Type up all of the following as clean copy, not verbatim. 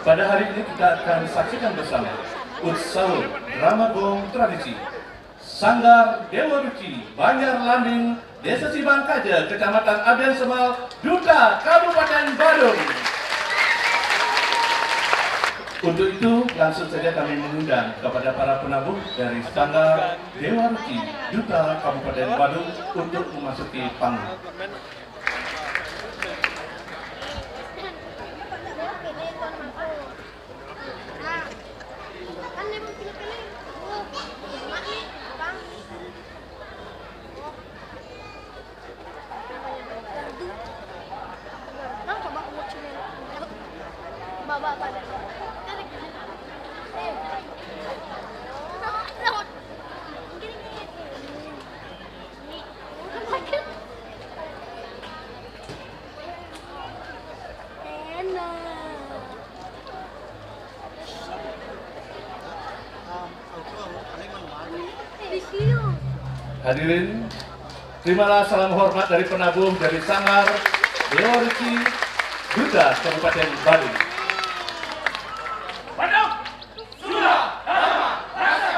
Pada hari ini kita akan saksikan bersama unsur drama gong tradisi Sanggar Sewa Ruci Br.Lambing, Desa Sibang Kaja, Kecamatan Abiansemal, Duta, Kabupaten Badung. Untuk itu langsung saja kami mengundang kepada para penabuh dari Sanggar Sewa Ruci Duta Kabupaten Badung untuk memasuki panggung. Hadirin, terimalah salam hormat dari penabuh dari Sanggar Sewa Ruci Duta Kabupaten Badung. Badung, sudah lama rasa.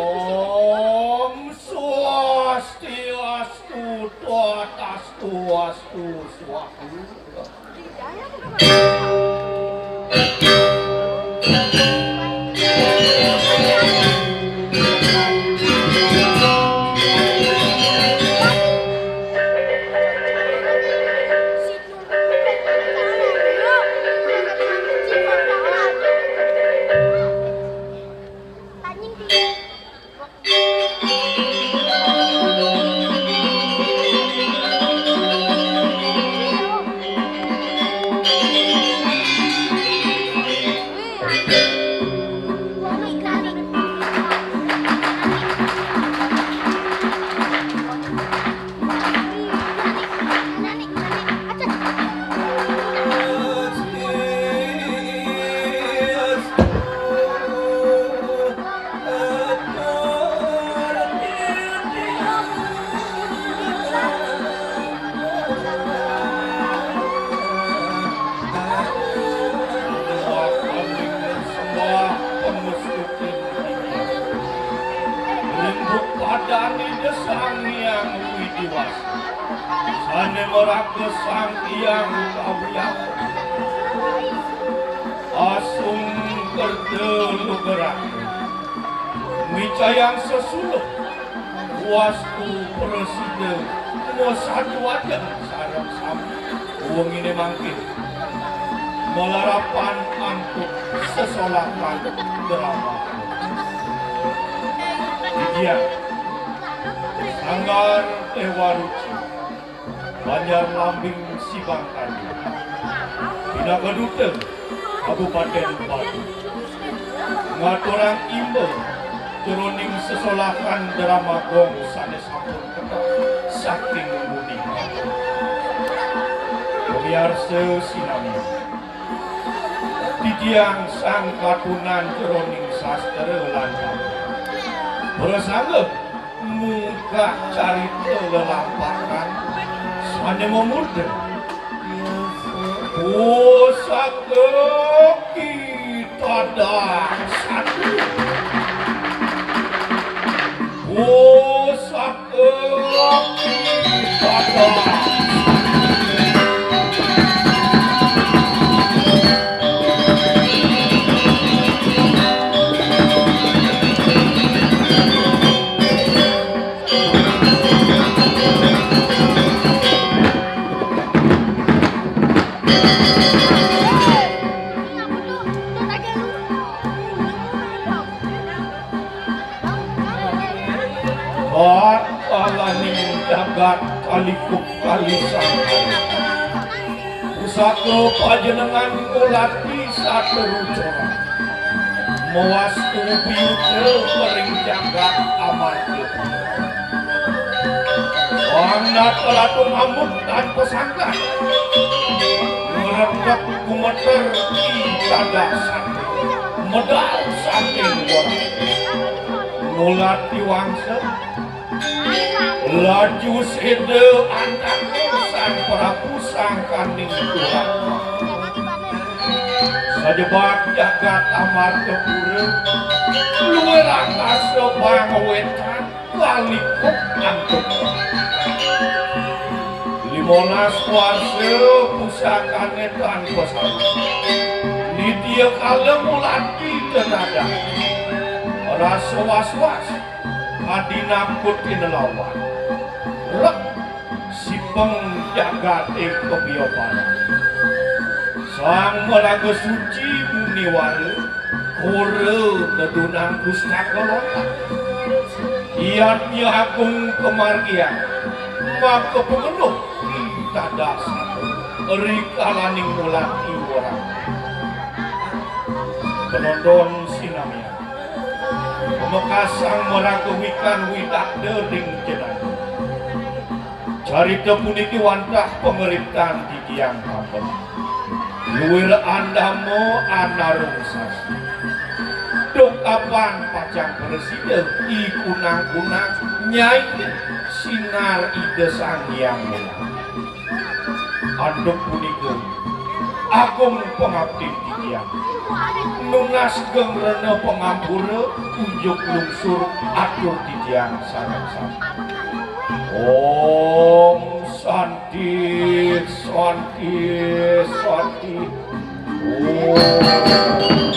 Om Swastiastu, Tuatastu, Astu, Swastiastu. Sane merake sang tiang kawiyan asung kerdelu gerak micayang sesuluh wasku presiden mau satu aja sarang sami uang ini mangkin melarapan antuk sesolakan drama dia Sanggar Sewa Ruci Br.Lambing Sibang Kaja Duta Kabupaten Badung ngaturang imbau turuning sesolakan drama gong sanes sampun ketah saking mudi biar sesinami titiang sang katunan turuning sastra lancar bersanggup muka carita lelampakan sane memuda pusaka kita satu pusaka kita jagat kalikuk kalisang pusaka panjenengan ulati saterucora mewastu biyute pering jagat amarga wanda telatun amuk tanpa sangka meredak kumeter itadasan medal saking orang ngulati wangsa laju sede antang sang Prabu sang kanding Tuhan sajebak jagat amarga pura luwe rangasa bangewetan kalikuk antuk 15 warsa pusakane tanpa salah nidia kalem mulati tenada rasa was-was adinakut inelawan rek sibang jagat kebiyopanan sang meraga suci muniwara kore kedunang pustaka lota iatnya agung kemargian maka pemenuh kita dasar erikalaning mulati orang penonton sinamia pemekasang meragumikan widak dering jenang carita puniki wantah pemerintahan di tiang kampung luwir andamo anarung sasi dok apan pacang presiden ikunang-kunang nyai sinar ide sang yang mulia anduk puniki agung pengabdi di tiang Nungas geng rena pengampura unjuk lungsur atur titiang sarang sami. Om Santi Santi Santi. Om